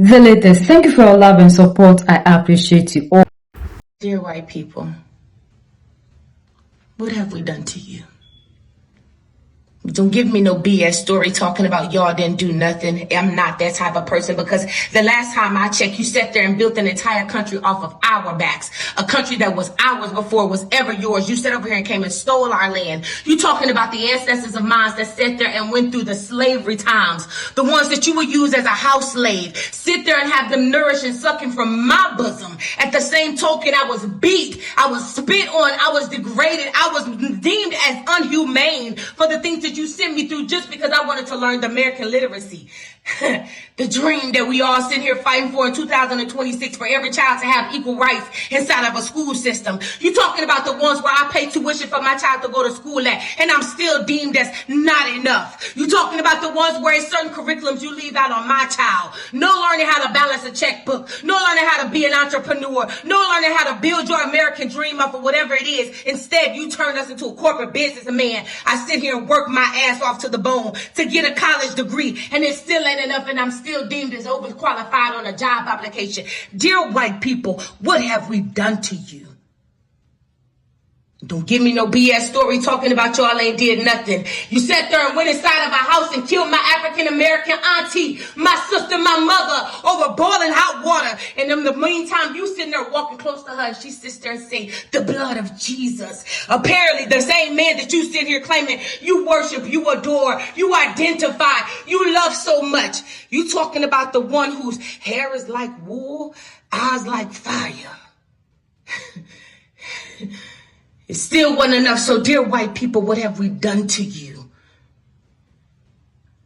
the latest. Thank you for your love and support. I appreciate you all. Dear white people, what have we done to you? Don't give me no BS story talking about y'all didn't do nothing. I'm not that type of person, because the last time I checked, you sat there and built an entire country off of our backs. A country that was ours before it was ever yours. You sat over here and came and stole our land. You talking about the ancestors of mine that sat there and went through the slavery times. The ones that you would use as a house slave. Sit there and have them nourish and sucking from my bosom. At the same token, I was beat. I was spit on. I was degraded. I was deemed as unhumane for the things that you sent me through just because I wanted to learn the American literacy. The dream that we all sit here fighting for in 2026 for every child to have equal rights inside of a school system. You talking about the ones where I pay tuition for my child to go to school at, and I'm still deemed as not enough. You talking about the ones where certain curriculums you leave out on my child. No learning how to balance a checkbook. No learning how to be an entrepreneur. No learning how to build your American dream up or whatever it is. Instead, you turn us into a corporate businessman. I sit here and work my ass off to the bone to get a college degree, and it still ain't enough, and I'm still deemed as overqualified on a job application. Dear white people, what have we done to you? Don't give me no BS story talking about y'all ain't did nothing. You sat there and went inside of a house and killed my African American auntie, my sister, my mother, over boiling hot water. And in the meantime, you sitting there walking close to her, and she sits there and say, the blood of Jesus. Apparently, the same man that you sit here claiming you worship, you adore, you identify, you love so much. You talking about the one whose hair is like wool, eyes like fire. It still wasn't enough. So, dear white people, what have we done to you?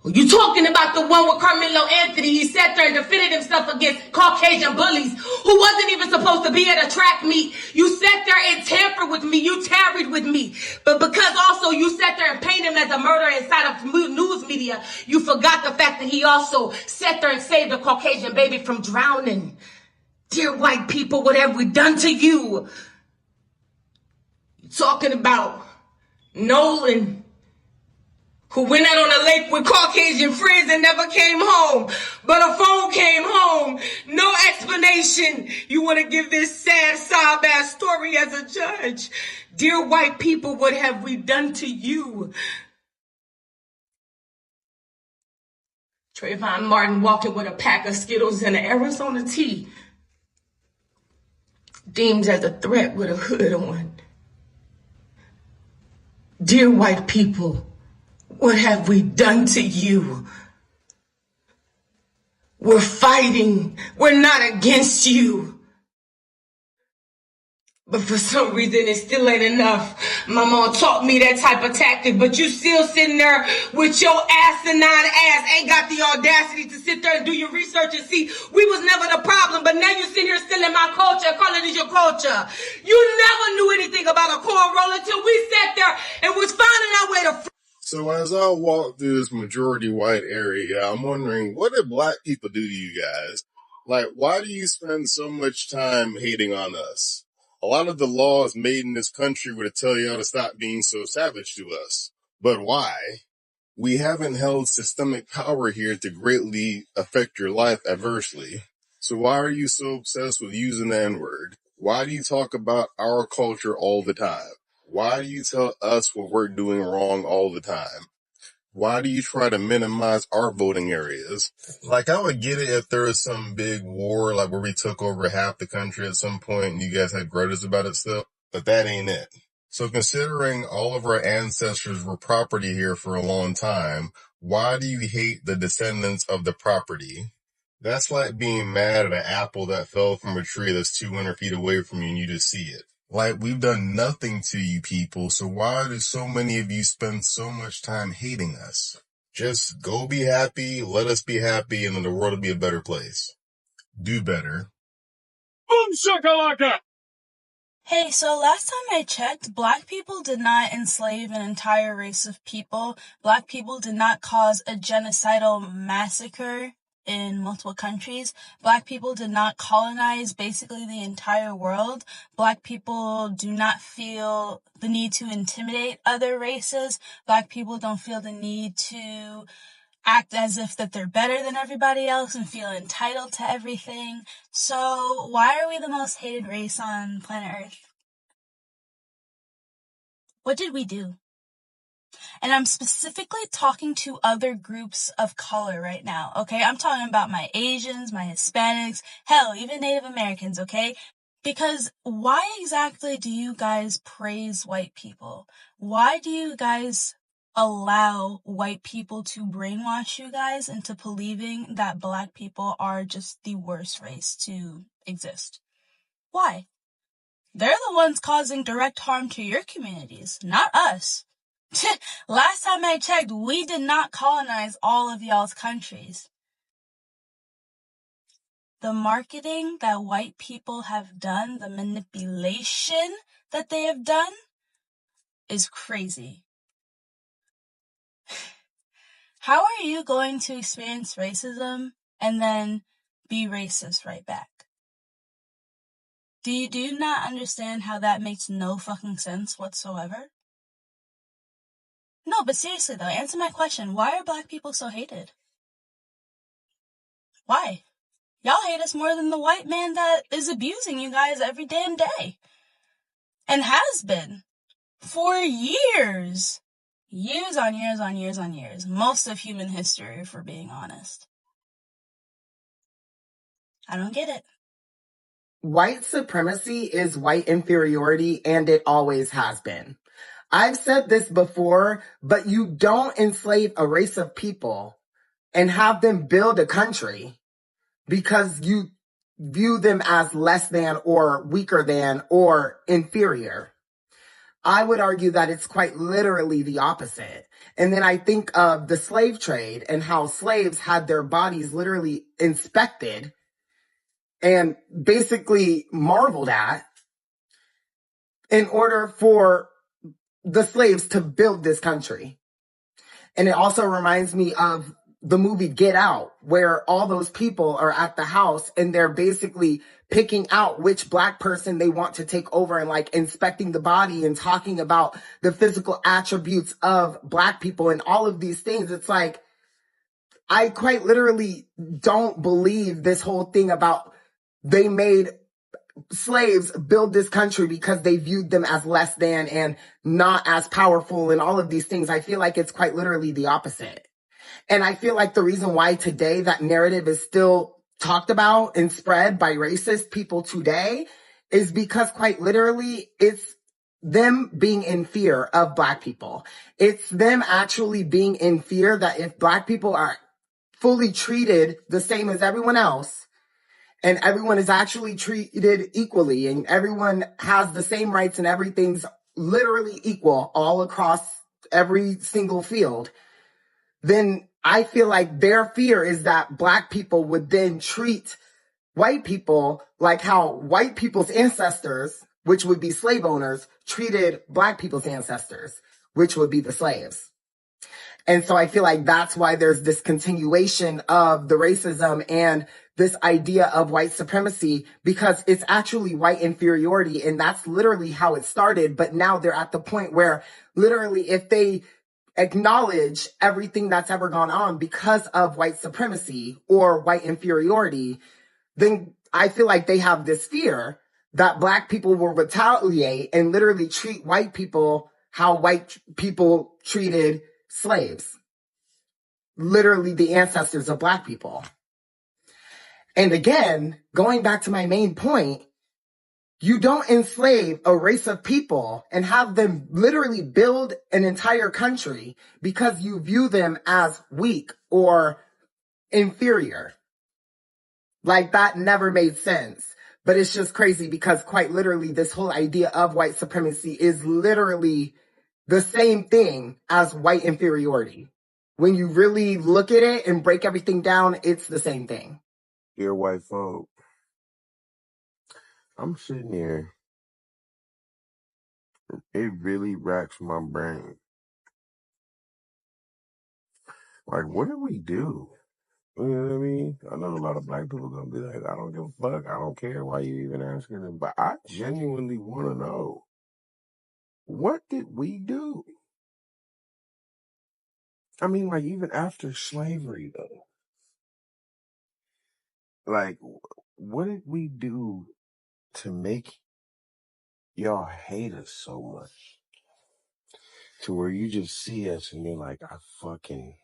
You talking about the one with Carmelo Anthony? He sat there and defended himself against Caucasian bullies who wasn't even supposed to be at a track meet. You sat there and tampered with me. You tarried with me. But because also you sat there and painted him as a murderer inside of news media, you forgot the fact that he also sat there and saved a Caucasian baby from drowning. Dear white people, what have we done to you? Talking about Nolan, who went out on a lake with Caucasian friends and never came home, but a phone came home. No explanation. You want to give this sad, sob-ass story as a judge. Dear white people, what have we done to you? Trayvon Martin walking with a pack of Skittles and an Arizona tea, deemed as a threat with a hood on. Dear white people, what have we done to you? We're fighting. We're not against you. But for some reason, it still ain't enough. My mom taught me that type of tactic, but you still sitting there with your asinine ass, ain't got the audacity to sit there and do your research and see we was never the problem, but now you sit here stealing my culture, calling it your culture. You never knew anything about a corn roll until we sat there and was finding our way to... So as I walk through this majority white area, I'm wondering, what did black people do to you guys? Like, why do you spend so much time hating on us? A lot of the laws made in this country would tell y'all to stop being so savage to us. But why? We haven't held systemic power here to greatly affect your life adversely. So why are you so obsessed with using the N-word? Why do you talk about our culture all the time? Why do you tell us what we're doing wrong all the time? Why do you try to minimize our voting areas? Like, I would get it if there was some big war, like where we took over half the country at some point and you guys had grudges about it still, but that ain't it. So considering all of our ancestors were property here for a long time, why do you hate the descendants of the property? That's like being mad at an apple that fell from a tree that's 200 feet away from you and you just see it. Like, we've done nothing to you people, so why do so many of you spend so much time hating us? Just go be happy, let us be happy, and then the world will be a better place. Do better. Boom shakalaka! Hey, so last time I checked, black people did not enslave an entire race of people. Black people did not cause a genocidal massacre in multiple countries. Black people did not colonize basically the entire world. Black people do not feel the need to intimidate other races. Black people don't feel the need to act as if that they're better than everybody else and feel entitled to everything. So why are we the most hated race on planet Earth? What did we do? And I'm specifically talking to other groups of color right now, okay? I'm talking about my Asians, my Hispanics, hell, even Native Americans, okay? Because why exactly do you guys praise white people? Why do you guys allow white people to brainwash you guys into believing that black people are just the worst race to exist? Why? They're the ones causing direct harm to your communities, not us. Last time I checked, we did not colonize all of y'all's countries. The marketing that white people have done, the manipulation that they have done, is crazy. How are you going to experience racism and then be racist right back? Do you not understand how that makes no fucking sense whatsoever? No, but seriously though, answer my question. Why are black people so hated? Why? Y'all hate us more than the white man that is abusing you guys every damn day. And has been. For years. Years on years on years on years. Most of human history, if we're being honest. I don't get it. White supremacy is white inferiority, and it always has been. I've said this before, but you don't enslave a race of people and have them build a country because you view them as less than or weaker than or inferior. I would argue that it's quite literally the opposite. And then I think of the slave trade and how slaves had their bodies literally inspected and basically marveled at in order for the slaves to build this country. And it also reminds me of the movie Get Out, where all those people are at the house and they're basically picking out which black person they want to take over and like inspecting the body and talking about the physical attributes of black people and all of these things. It's like, I quite literally don't believe this whole thing about they made slaves build this country because they viewed them as less than and not as powerful and all of these things. I feel like it's quite literally the opposite. And I feel like the reason why today that narrative is still talked about and spread by racist people today is because quite literally it's them being in fear of black people. It's them actually being in fear that if black people are fully treated the same as everyone else, and everyone is actually treated equally, and everyone has the same rights and everything's literally equal all across every single field, then I feel like their fear is that black people would then treat white people like how white people's ancestors, which would be slave owners, treated black people's ancestors, which would be the slaves. And so I feel like that's why there's this continuation of the racism and this idea of white supremacy, because it's actually white inferiority. And that's literally how it started. But now they're at the point where literally if they acknowledge everything that's ever gone on because of white supremacy or white inferiority, then I feel like they have this fear that black people will retaliate and literally treat white people how white people treated slaves, literally the ancestors of black people. And again, going back to my main point, you don't enslave a race of people and have them literally build an entire country because you view them as weak or inferior. Like that never made sense. But it's just crazy because quite literally this whole idea of white supremacy is literally the same thing as white inferiority. When you really look at it and break everything down, it's the same thing. Dear white folk, I'm sitting here. It really racks my brain. Like, what did we do? You know what I mean? I know a lot of black people gonna be like, I don't give a fuck. I don't care why you even asking them. But I genuinely want to know, what did we do? I mean, like, even after slavery, though, like, what did we do to make y'all hate us so much? To where you just see us and you're like, I fucking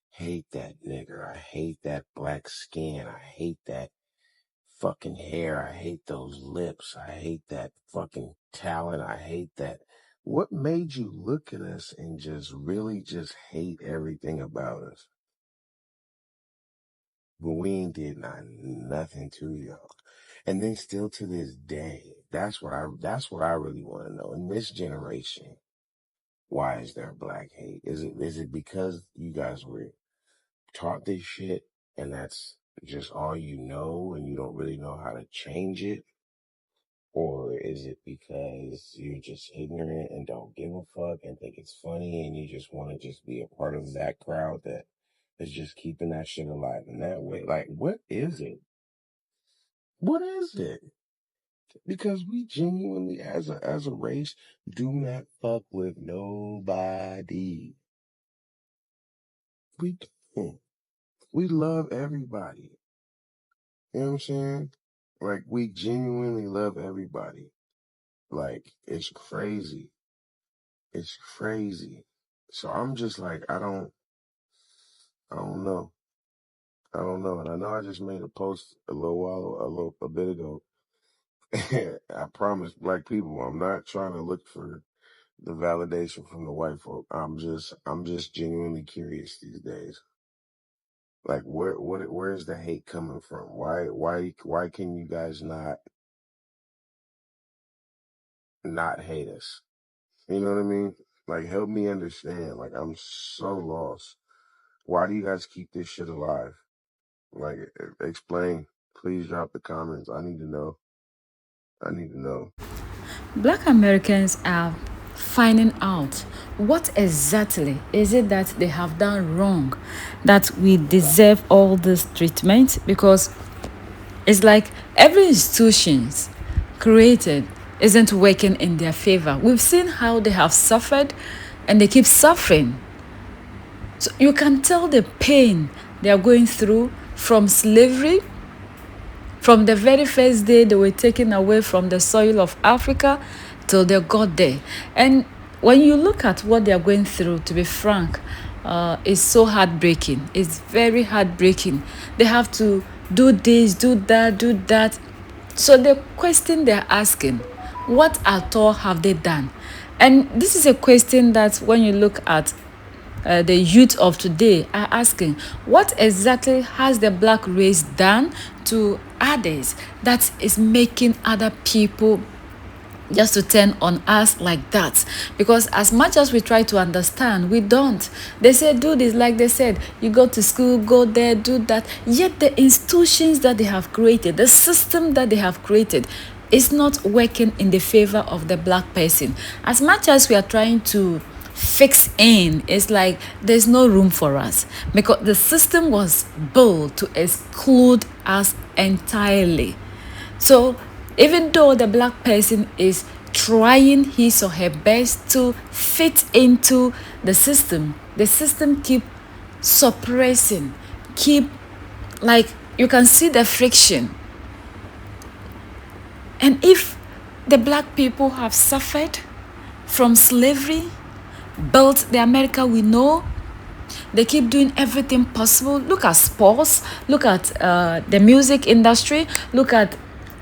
hate that nigger. I hate that black skin. I hate that fucking hair. I hate those lips. I hate that fucking talent. I hate that. What made you look at us and just really just hate everything about us? But we ain't did nothing to y'all. And then still to this day, that's what I really want to know. In this generation, why is there black hate? Is it because you guys were taught this shit and that's just all you know and you don't really know how to change it? Or is it because you're just ignorant and don't give a fuck and think it's funny and you just want to just be a part of that crowd that is just keeping that shit alive in that way? Like, what is it? What is it? Because we genuinely, as a race, do not fuck with nobody. We don't. We love everybody. You know what I'm saying? Like, we genuinely love everybody. Like, it's crazy. It's crazy. So I'm just like, I don't know. I don't know. And I know I just made a post a bit ago. I promise black people, I'm not trying to look for the validation from the white folk. I'm just genuinely curious these days. Like, where's the hate coming from? Why can you guys not hate us? You know what I mean? Like, help me understand. Like, I'm so lost. Why do you guys keep this shit alive? Like, explain. Please drop the comments. I need to know. I need to know. Black Americans are finding out what exactly is it that they have done wrong that we deserve all this treatment, because it's like every institutions created isn't working in their favor. We've seen how they have suffered and they keep suffering. So you can tell the pain they are going through from slavery, from the very first day they were taken away from the soil of Africa till they got there. And when you look at what they are going through, to be frank, it's so heartbreaking. It's very heartbreaking. They have to do this, do that, do that. So the question they're asking, what at all have they done? And this is a question that when you look at the youth of today are asking, what exactly has the black race done to others that is making other people just to turn on us like that? Because as much as we try to understand, we don't. They say do this, like they said, you go to school, go there, do that. Yet the institutions that they have created, the system that they have created, is not working in the favor of the black person. As much as we are trying to fix in, it's like there's no room for us, because the system was built to exclude us entirely. So even though the black person is trying his or her best to fit into the system keep suppressing, keep, like, you can see the friction. And if the black people have suffered from slavery, built the America we know, they keep doing everything possible. Look at sports, look at the music industry, look at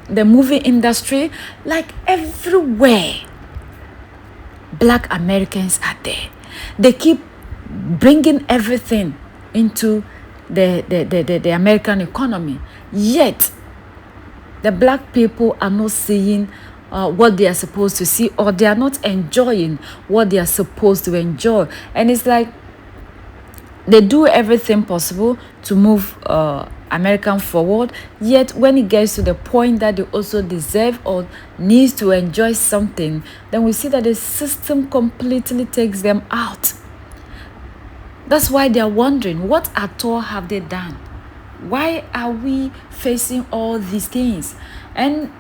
the movie industry. Like, everywhere black Americans are there. They keep bringing everything into the American economy, yet the black people are not seeing what they are supposed to see, or they are not enjoying what they are supposed to enjoy. And it's like they do everything possible to move American forward, yet when it gets to the point that they also deserve or needs to enjoy something, then we see that the system completely takes them out. That's why they are wondering, what at all have they done? Why are we facing all these things? And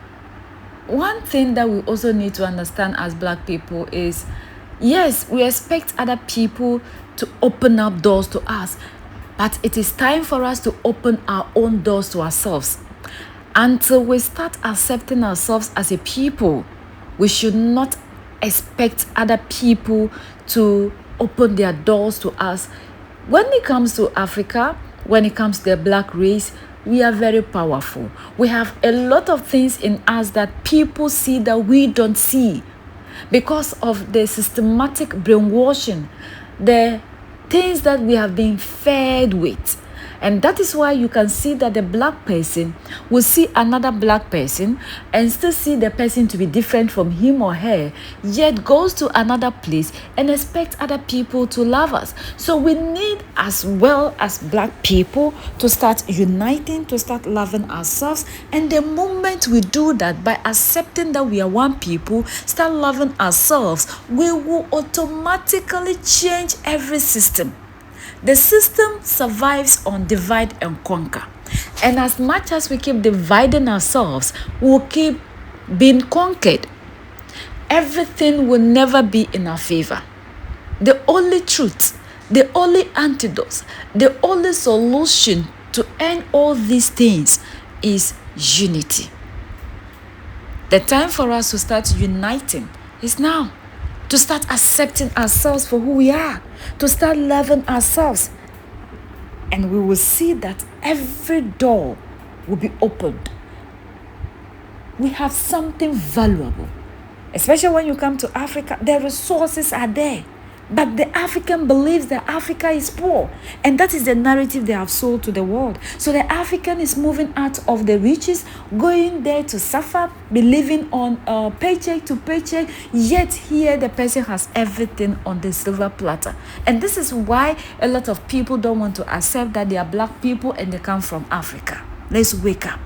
one thing that we also need to understand as black people is Yes, we expect other people to open up doors to us, but it is time for us to open our own doors to ourselves. Until we start accepting ourselves as a people, we should not expect other people to open their doors to us. When it comes to Africa, when it comes to the black race, we are very powerful. We have a lot of things in us that people see that we don't see because of the systematic brainwashing, the things that we have been fed with. And that is why you can see that the black person will see another black person and still see the person to be different from him or her, yet goes to another place and expect other people to love us. So we need, as well as black people, to start uniting, to start loving ourselves. And the moment we do that, by accepting that we are one people, start loving ourselves, we will automatically change every system. The system survives on divide and conquer. And as much as we keep dividing ourselves, we'll keep being conquered. Everything will never be in our favor. The only truth, the only antidote, the only solution to end all these things is unity. The time for us to start uniting is now. To start accepting ourselves for who we are, to start loving ourselves. And we will see that every door will be opened. We have something valuable, especially when you come to Africa. The resources are there, but the African believes that Africa is poor, and that is the narrative they have sold to the world. So the African is moving out of the riches, going there to suffer, be living on paycheck to paycheck, yet here the person has everything on the silver platter. And this is why a lot of people don't want to accept that they are black people and they come from Africa. Let's wake up.